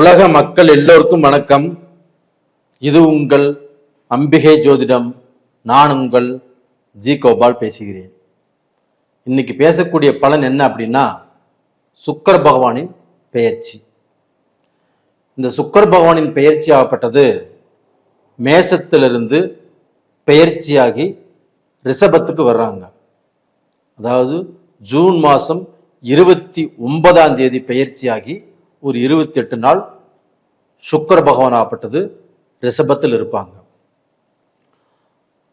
உலக மக்கள் எல்லோருக்கும் வணக்கம். இது உங்கள் அம்பிகை ஜோதிடம். நான் உங்கள் ஜி கோபால் பேசுகிறேன். இன்னைக்கு பேசக்கூடிய பலன் என்ன அப்படின்னா, சுக்கிர பகவானின் பெயர்ச்சி. இந்த சுக்கிர பகவானின் பெயர்ச்சி ஆகப்பட்டது மேசத்திலிருந்து பெயர்ச்சியாகி ரிஷபத்துக்கு வர்றாங்க. அதாவது ஜூன் மாதம் 29ஆம் தேதி பெயர்ச்சியாகி ஒரு 28 நாள் சுக்கிர பகவான் ஆகப்பட்டது ரிஷபத்தில் இருப்பாங்க.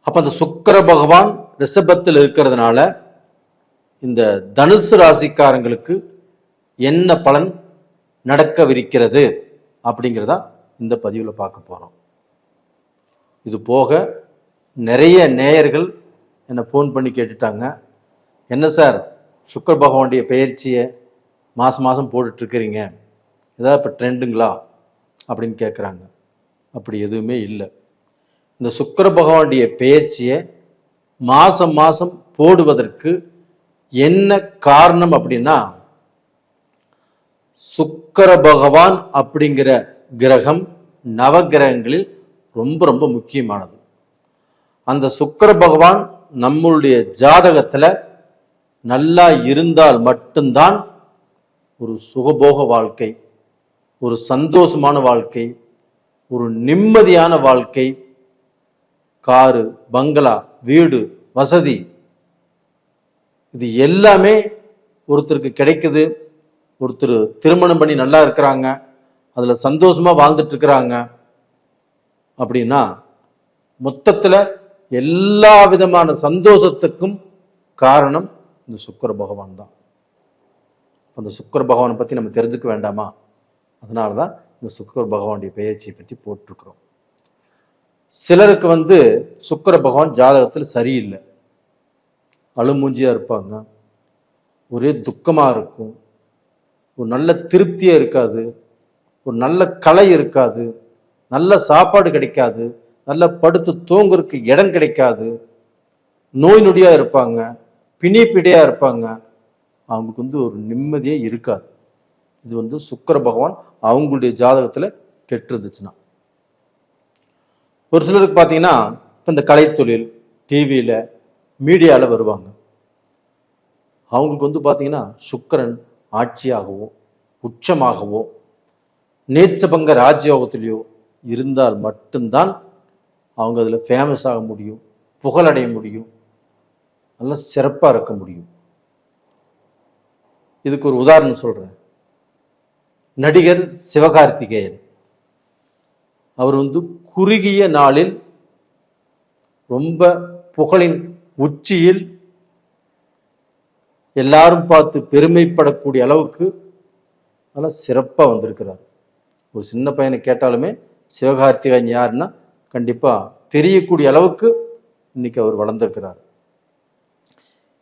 அப்ப அந்த சுக்கிர பகவான் ரிஷபத்தில் இருக்கிறதுனால இந்த தனுசு ராசிக்காரங்களுக்கு என்ன பலன் நடக்கவிருக்கிறது அப்படிங்கிறதா இந்த பதிவில் பார்க்க போறோம். இது போக நிறைய நேயர்கள் என்னை ஃபோன் பண்ணி கேட்டுட்டாங்க, என்ன சார் சுக்கிர பகவானுடைய பெயர்ச்சியை மாதம் மாதம் போட்டுட்டு இருக்கிறீங்க, ஏதாவது இப்போ ட்ரெண்டுங்களா அப்படின்னு கேட்குறாங்க. அப்படி எதுவுமே இல்லை. இந்த சுக்கிர பகவானுடைய பெயர்ச்சியை மாதம் மாதம் போடுவதற்கு என்ன காரணம் அப்படின்னா, சுக்கிர பகவான் அப்படிங்கிற கிரகம் நவகிரகங்களில் ரொம்ப ரொம்ப முக்கியமானது. அந்த சுக்கிர பகவான் நம்மளுடைய ஜாதகத்துல நல்லா இருந்தால் மட்டும்தான் ஒரு சுகபோக வாழ்க்கை, ஒரு சந்தோஷமான வாழ்க்கை, ஒரு நிம்மதியான வாழ்க்கை, காரு, பங்களா, வீடு, வசதி, இது எல்லாமே ஒருத்தருக்கு கிடைக்குது. ஒருத்தர் திருமணம் பண்ணி நல்லா இருக்கிறாங்க, அதுல சந்தோஷமா வாழ்ந்துட்டு இருக்கிறாங்க அப்படின்னா மொத்தத்துல எல்லா விதமான சந்தோஷத்துக்கும் காரணம் இந்த சுக்கிர பகவான் தான். அந்த சுக்கிர பகவானை பத்தி நம்ம தெரிஞ்சுக்க வேண்டாமா? அதனாலதான் இந்த சுக்கிர பகவானுடைய பெயர்ச்சியை பத்தி போட்டிருக்கிறோம். சிலருக்கு சுக்கிர பகவான் ஜாதகத்தில் சரியில்லை, அழுமூஞ்சியா இருப்பாங்க, ஒரே துக்கமா இருக்கும், ஒரு நல்ல திருப்தியே இருக்காது, ஒரு நல்ல கலை இருக்காது, நல்ல சாப்பாடு கிடைக்காது, நல்ல படுத்து தூங்குறதுக்கு இடம் கிடைக்காது, நோய் நொடியா இருப்பாங்க, பிணிப்பிடையா இருப்பாங்க, அவங்களுக்கு ஒரு நிம்மதியே இருக்காது. இது சுக்கிர பகவான் அவங்களுடைய ஜாதகத்துல கெட்டு இருந்துச்சுன்னா. ஒரு சிலருக்கு பார்த்தீங்கன்னா இந்த கலைத்தொழில், டிவியில, மீடியால வருவாங்க. அவங்களுக்கு பார்த்தீங்கன்னா சுக்கிரன் ஆட்சியாகவோ உச்சமாகவோ நீச்சபங்க ராஜயோகத்திலேயோ இருந்தால் மட்டும்தான் அவங்க அதில் ஃபேமஸ் ஆக முடியும், புகழடைய முடியும், நல்லா சிறப்பாக இருக்க முடியும். இதுக்கு ஒரு உதாரணம் சொல்றேன். நடிகர் சிவகார்த்திகேயன் அவர் குறுகிய நாளில் ரொம்ப புகழின் உச்சியில் எல்லாரும் பார்த்து பெருமைப்படக்கூடிய அளவுக்கு நல்லா சிறப்பா வந்திருக்கிறார். ஒரு சின்ன பையனை கேட்டாலுமே சிவகார்த்திகேயன் யாருன்னா கண்டிப்பா தெரியக்கூடிய அளவுக்கு இன்னைக்கு அவர் வளர்ந்திருக்கிறார்.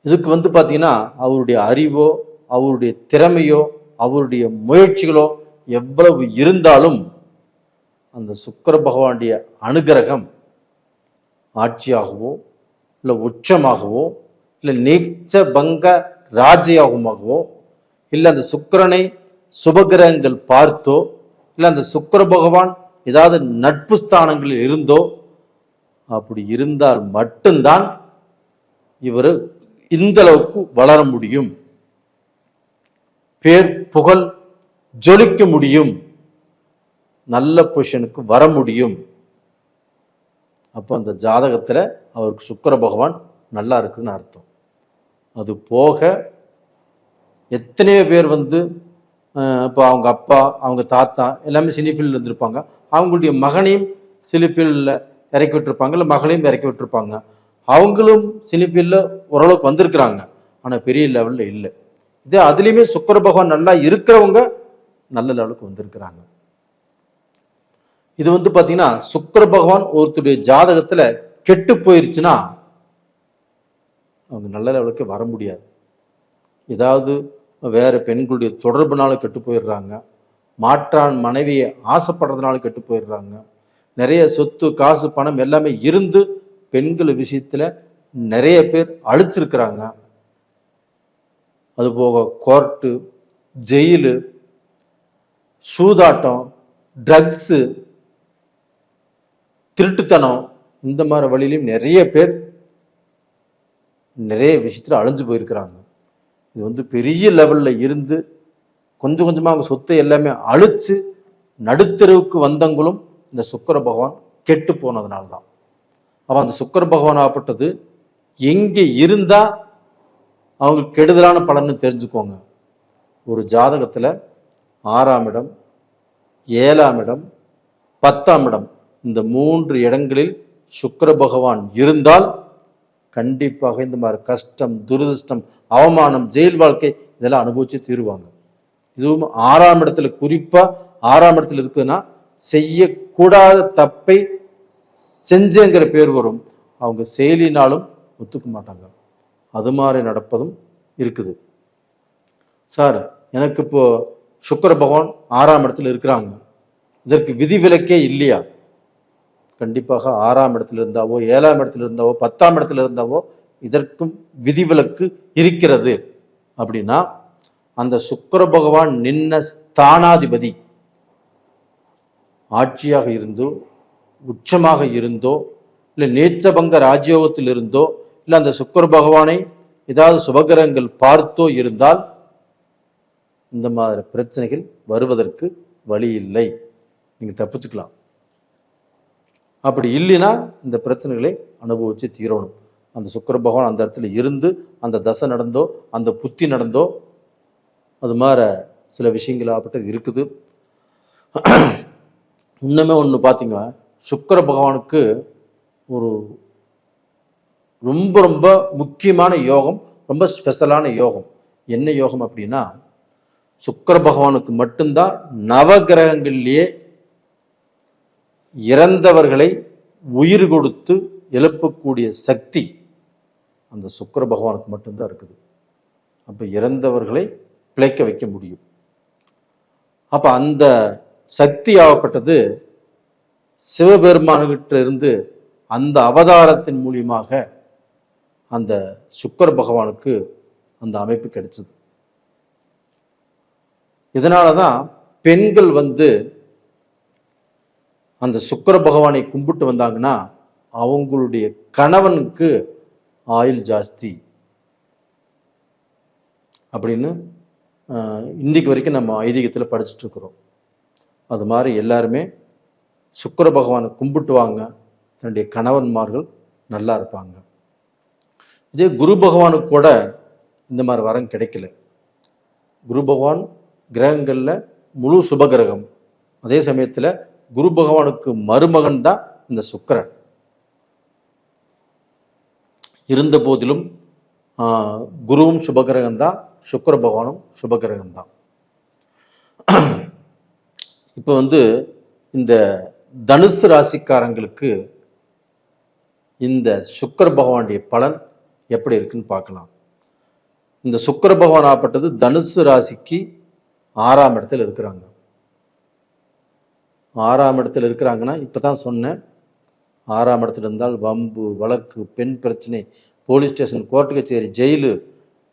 இதுக்கு பாத்தீங்கன்னா அவருடைய அறிவோ, அவருடைய திறமையோ, அவருடைய முயற்சிகளோ எவ்வளவு இருந்தாலும் அந்த சுக்கிர பகவானுடைய அனுகிரகம் ஆட்சியாகவோ இல்லை உச்சமாகவோ இல்லை நீச்ச பங்க ராஜயோகமாகவோ இல்லை அந்த சுக்கிரனை சுபகிரகங்கள் பார்த்தோ இல்லை அந்த சுக்கிர பகவான் ஏதாவது நட்பு ஸ்தானங்களில் இருந்தோ, அப்படி இருந்தால் மட்டும்தான் இவர் இந்த அளவுக்கு வளர முடியும், பேர் புகழ் ஜொலிக்க முடியும், நல்ல பொசிஷனுக்கு வர முடியும். அப்போ அந்த ஜாதகத்துல அவருக்கு சுக்கிர பகவான் நல்லா இருக்குதுன்னு அர்த்தம். அது போக எத்தனையோ பேர் இப்போ அவங்க அப்பா, அவங்க தாத்தா எல்லாமே சினிஃபீல்டில் இருந்திருப்பாங்க. அவங்களுடைய மகனையும் சினிஃபீல்டில் இறக்கி விட்டுருப்பாங்க, இல்லை மகளையும் இறக்கி விட்டுருப்பாங்க. அவங்களும் சினிஃபீல்டில் ஓரளவுக்கு வந்திருக்கிறாங்க, ஆனால் பெரிய லெவலில் இல்லை. இதே அதுலேயுமே சுக்கிர பகவான் நல்லா இருக்கிறவங்க நல்ல லெவலுக்கு வந்திருக்கிறாங்க. இது பார்த்தீங்கன்னா சுக்கிர பகவான் ஒருத்தருடைய ஜாதகத்தில் கெட்டு போயிருச்சுன்னா அவங்க நல்ல லெவலுக்கு வர முடியாது. ஏதாவது வேற பெண்களுடைய தொடர்புனால கெட்டு போயிடுறாங்க, மாற்றான் மனைவியை ஆசைப்படுறதுனால கெட்டு போயிடுறாங்க. நிறைய சொத்து, காசு, பணம் எல்லாமே இருந்து பெண்கள் விஷயத்துல நிறைய பேர் அழிச்சிருக்கிறாங்க. அதுபோக கோர்ட்டு, ஜெயிலு, சூதாட்டம், ட்ரக்ஸு, திருட்டுத்தனம், இந்த மாதிரி வழியிலையும் நிறைய பேர் நிறைய விஷயத்தில் அழிஞ்சு போயிருக்கிறாங்க. இது பெரிய லெவலில் இருந்து கொஞ்சம் கொஞ்சமாக அவங்க சொத்தை எல்லாமே அழிச்சு நடுத்தருவுக்கு வந்தவங்களும் இந்த சுக்கிர பகவான் கெட்டு போனதுனால தான். அப்போ அந்த சுக்கிர பகவான் ஆகப்பட்டது எங்கே இருந்தால் அவங்களுக்கு கெடுதலான பலன்னு தெரிஞ்சுக்கோங்க. ஒரு ஜாதகத்தில் 6ஆம் இடம், 7ஆம் இடம், 10ஆம் இடம், இந்த 3 இடங்களில் சுக்கிர பகவான் இருந்தால் கண்டிப்பாக இந்த மாதிரி கஷ்டம், துரதிருஷ்டம், அவமானம், ஜெயில் வாழ்க்கை இதெல்லாம் அனுபவிச்சு தீருவாங்க. இதுவும் 6ஆம் இடத்துல, குறிப்பா 6ஆம் இடத்துல இருக்குதுன்னா செய்யக்கூடாத தப்பை செஞ்சேங்கிற பேர் வரும். அவங்க செயலினாலும் ஒத்துக்க மாட்டாங்க. அது மாதிரி நடப்பதும் இருக்குது. சார், எனக்கு இப்போ சுக்கிர பகவான் 6ஆம் இடத்துல இருக்கிறாங்க, இதற்கு விதிவிலக்கே இல்லையா? கண்டிப்பாக 6ஆம் இடத்துல இருந்தாவோ, 7ஆம் இடத்துல இருந்தாவோ, 10ஆம் இடத்துல இருந்தாவோ இதற்கும் விதிவிலக்கு இருக்கிறது. அப்படின்னா அந்த சுக்கிர பகவான் நின்ன ஸ்தானாதிபதி ஆட்சியாக இருந்தோ, உச்சமாக இருந்தோ, இல்லை நீச்சபங்க ராஜயோகத்தில் இருந்தோ, இல்லை அந்த சுக்கிர பகவானை ஏதாவது சுபகிரகங்கள் பார்த்தோ இருந்தால் இந்த மாதிரி பிரச்சனைகள் வருவதற்கு வழி இல்லை. நீங்க தப்பிச்சுக்கலாம். அப்படி இல்லைன்னா இந்த பிரச்சனைகளை அனுபவிச்சு தீரணும். அந்த சுக்கிர பகவான் அந்த இடத்துல இருந்து அந்த தசை நடந்தோ, அந்த புத்தி நடந்தோ, அது மாதிரி சில விஷயங்கள் ஆகப்பட்டது இருக்குது. இன்னுமே ஒன்று பார்த்தீங்க, சுக்கிர பகவானுக்கு ஒரு ரொம்ப ரொம்ப முக்கியமான யோகம், ரொம்ப ஸ்பெஷலான யோகம். என்ன யோகம் அப்படின்னா, சுக்கிர பகவானுக்கு மட்டும்தான் நவகிரகங்களிலேயே இறந்தவர்களை உயிர் கொடுத்து எழுப்பக்கூடிய சக்தி அந்த சுக்கிர பகவானுக்கு மட்டும்தான் இருக்குது. அப்ப இறந்தவர்களை பிழைக்க வைக்க முடியும். அப்ப அந்த சக்தி ஆகப்பட்டது சிவபெருமானுகிட்ட இருந்து அந்த அவதாரத்தின் மூலியமாக அந்த சுக்கிர பகவானுக்கு அந்த அமைப்பு கிடைச்சது. இதனாலதான் பெண்கள் அந்த சுக்கிர பகவானை கும்பிட்டு வந்தாங்கன்னா அவங்களுடைய கணவனுக்கு ஆயுள் ஜாஸ்தி அப்படின்னு இன்னைக்கு வரைக்கும் நம்ம ஐதீகத்தில் படிச்சுட்டு இருக்கிறோம். அது மாதிரி எல்லாருமே சுக்கிர பகவானை கும்பிட்டுவாங்க, தன்னுடைய கணவன்மார்கள் நல்லா இருப்பாங்க. இதே குரு பகவானுக்கு கூட இந்த மாதிரி வரம் கிடைக்கல. குரு பகவான் கிரகங்கள்ல முழு சுபகிரகம். அதே சமயத்தில் குரு பகவானுக்கு மருமகன் தான் இந்த சுக்கிரன். இருந்த போதிலும் குருவும் சுபகிரகம் தான், சுக்கிர பகவானும் சுபகிரகம் தான். இப்போ இந்த தனுசு ராசிக்காரங்களுக்கு இந்த சுக்கிர பகவானுடைய பலன் எப்படி இருக்குன்னு பார்க்கலாம். இந்த சுக்கிர பகவான் ஆப்பட்டது தனுசு ராசிக்கு 6ஆம் இடத்துல இருக்கிறாங்க. 6ஆம் இடத்துல இருக்கிறாங்கன்னா இப்பதான் சொன்னேன், 6ஆம் இடத்துல இருந்தால் வம்பு, வழக்கு, பெண் பிரச்சனை, போலீஸ் ஸ்டேஷன், கோர்ட்டு கச்சேரி, ஜெயிலு,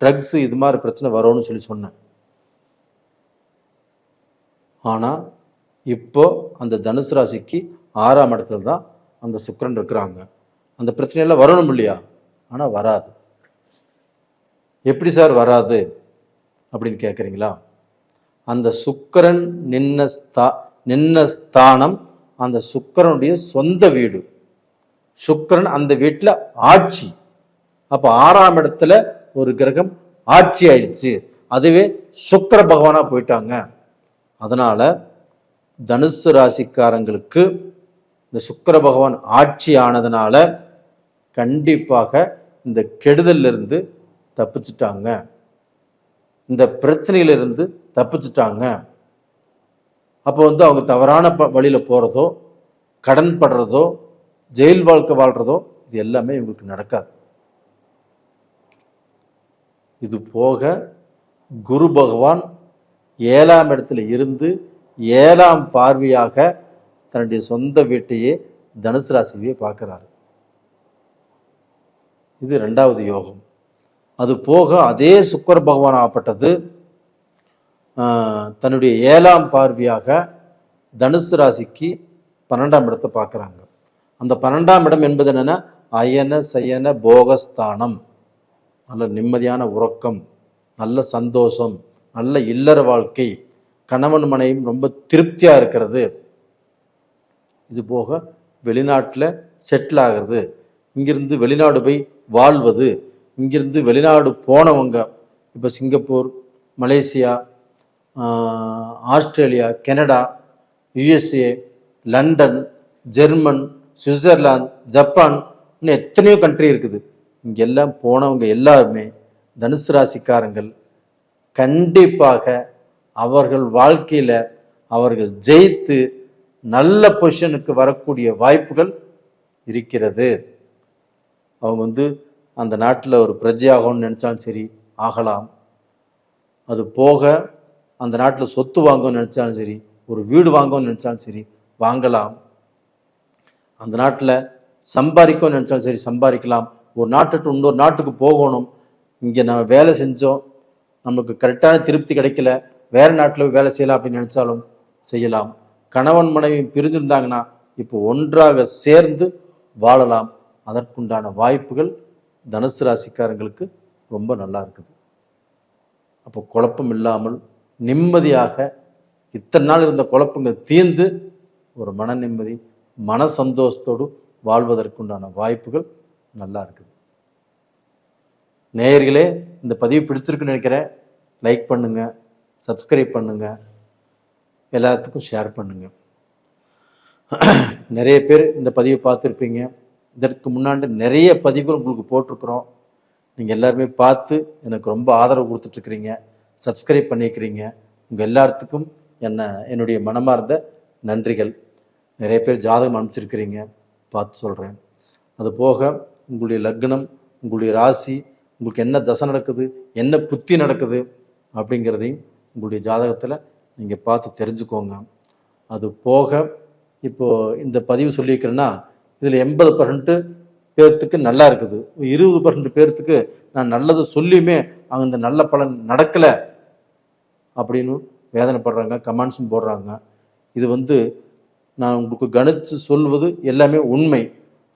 ட்ரக்ஸ், இது மாதிரி பிரச்சனை வரும்னு சொல்லி சொன்னேன். ஆனா இப்போ அந்த தனுசு ராசிக்கு 6ஆம் இடத்துல தான் அந்த சுக்கிரன் இருக்கிறாங்க. அந்த பிரச்சனையெல்லாம் வரணும் இல்லையா? ஆனா வராது. எப்படி சார் வராது அப்படின்னு கேட்குறீங்களா? அந்த சுக்கிரன் நின்ன ஸ்தானம் அந்த சுக்கிரனுடைய சொந்த வீடு. சுக்கிரன் அந்த வீட்டில் ஆட்சி. அப்ப 6ஆம் இடத்துல ஒரு கிரகம் ஆட்சி ஆயிடுச்சு, அதுவே சுக்கிர பகவானா போயிட்டாங்க. அதனால தனுசு ராசிக்காரங்களுக்கு இந்த சுக்கிர பகவான் ஆட்சி ஆனதுனால கண்டிப்பாக இந்த கெடுதல்ல இருந்து தப்பிச்சுட்டாங்க, இந்த பிரச்சனையிலிருந்து தப்பிச்சுட்டாங்க. அப்போ அவங்க தவறான வழியில போறதோ, கடன் படுறதோ, ஜெயில் வாழ்க்கை வாழ்றதோ, இது எல்லாமே இவங்களுக்கு நடக்காது. இது போக குரு பகவான் 7ஆம் இடத்துல இருந்து 7ஆம் பார்வையாக தன்னுடைய சொந்த வீட்டையே தனுசு ராசியை பார்க்கிறாரு. இது 2வது யோகம். அது போக அதே சுக்கிர பகவான் ஆப்பட்டது தன்னுடைய 7ஆம் பார்வையாக தனுசு ராசிக்கு 12ஆம் இடத்தை பார்க்குறாங்க. அந்த 12ஆம் இடம் என்பது என்னென்னா அயன சயன போகஸ்தானம். நல்ல நிம்மதியான உறக்கம், நல்ல சந்தோஷம், நல்ல இல்லற வாழ்க்கை, கணவன் மனைவியும் ரொம்ப திருப்தியாக இருக்கிறது. இது போக வெளிநாட்டில் செட்டில் ஆகிறது, இங்கிருந்து வெளிநாடு போய் வாழ்வது, இங்கிருந்து வெளிநாடு போனவங்க இப்போ Singapore, Malaysia, Australia, Canada, USA, London, German, Switzerland, Japan, இன்னும் எத்தனையோ கண்ட்ரி இருக்குது. இங்கெல்லாம் போனவங்க எல்லாருமே தனுசு ராசிக்காரங்கள் கண்டிப்பாக அவர்கள் வாழ்க்கையில் அவர்கள் ஜெயித்து நல்ல பொசிஷனுக்கு வரக்கூடிய வாய்ப்புகள் இருக்கிறது. அவங்க அந்த நாட்டில் ஒரு பிரஜையாகணும்னு நினச்சாலும் சரி ஆகலாம். அது போக அந்த நாட்டில் சொத்து வாங்கணும்னு நினச்சாலும் சரி, ஒரு வீடு வாங்கணும்னு நினச்சாலும் சரி வாங்கலாம். அந்த நாட்டில் சம்பாதிக்கணும்னு நினச்சாலும் சரி சம்பாதிக்கலாம். ஒரு நாட்டுக்கு இன்னொரு நாட்டுக்கு போகணும், இங்கே நம்ம வேலை செஞ்சோம், நமக்கு கரெக்டான திருப்தி கிடைக்கல, வேறு நாட்டில் வேலை செய்யலாம் அப்படின்னு நினச்சாலும் செய்யலாம். கணவன் மனைவி பிரிஞ்சிருந்தாங்கன்னா இப்போ ஒன்றாக சேர்ந்து வாழலாம். அதற்குண்டான வாய்ப்புகள் தனுசு ராசிக்காரங்களுக்கு ரொம்ப நல்லா இருக்குது. அப்போ குழப்பம் இல்லாமல் நிம்மதியாக இத்தனை நாள் இருந்த குழப்பங்கள் தீர்ந்து ஒரு மன நிம்மதி, மன சந்தோஷத்தோடு வாழ்வதற்குண்டான வாய்ப்புகள் நல்லா இருக்குது. நேயர்களே, இந்த பதிவு பிடிச்சிருக்குன்னு நினைக்கிறேன். லைக் பண்ணுங்க, சப்ஸ்கிரைப் பண்ணுங்க, எல்லாத்துக்கும் ஷேர் பண்ணுங்க. நிறைய பேர் இந்த பதிவை பார்த்துருப்பீங்க. இதற்கு முன்னாடி நிறைய பதிவுகள் உங்களுக்கு போட்டிருக்கிறோம். நீங்கள் எல்லாருமே பார்த்து எனக்கு ரொம்ப ஆதரவு கொடுத்துட்ருக்கிறீங்க, சப்ஸ்கிரைப் பண்ணிக்கிறீங்க. உங்கள் எல்லாத்துக்கும் என்னுடைய மனமார்ந்த நன்றிகள். நிறைய பேர் ஜாதகம் அனுப்பிச்சிருக்கிறீங்க, பார்த்து சொல்கிறேன். அது போக உங்களுடைய லக்னம், உங்களுடைய ராசி, உங்களுக்கு என்ன தசை நடக்குது, என்ன புத்தி நடக்குது அப்படிங்கிறதையும் உங்களுடைய ஜாதகத்தில் நீங்கள் பார்த்து தெரிஞ்சுக்கோங்க. அது போக இப்போது இந்த பதிவு சொல்லியிருக்கிறேன்னா இதில் 80% பேர்த்துக்கு நல்லா இருக்குது, 20% பேர்த்துக்கு நான் நல்லது சொல்லியுமே அந்த நல்ல பலன் நடக்கலை அப்படின்னு வேதனைப்படுறாங்க, கமெண்ட்ஸும் போடுறாங்க. இது நான் உங்களுக்கு கணித்து சொல்வது எல்லாமே உண்மை.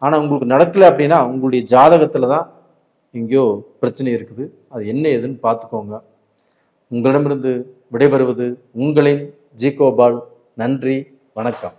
ஆனால் உங்களுக்கு நடக்கலை அப்படின்னா உங்களுடைய ஜாதகத்தில் தான் எங்கேயோ பிரச்சனை இருக்குது. அது என்ன ஏதுன்னு பார்த்துக்கோங்க. உங்களிடமிருந்து விடைபெறுவது உங்களின் ஜி கோபால். நன்றி, வணக்கம்.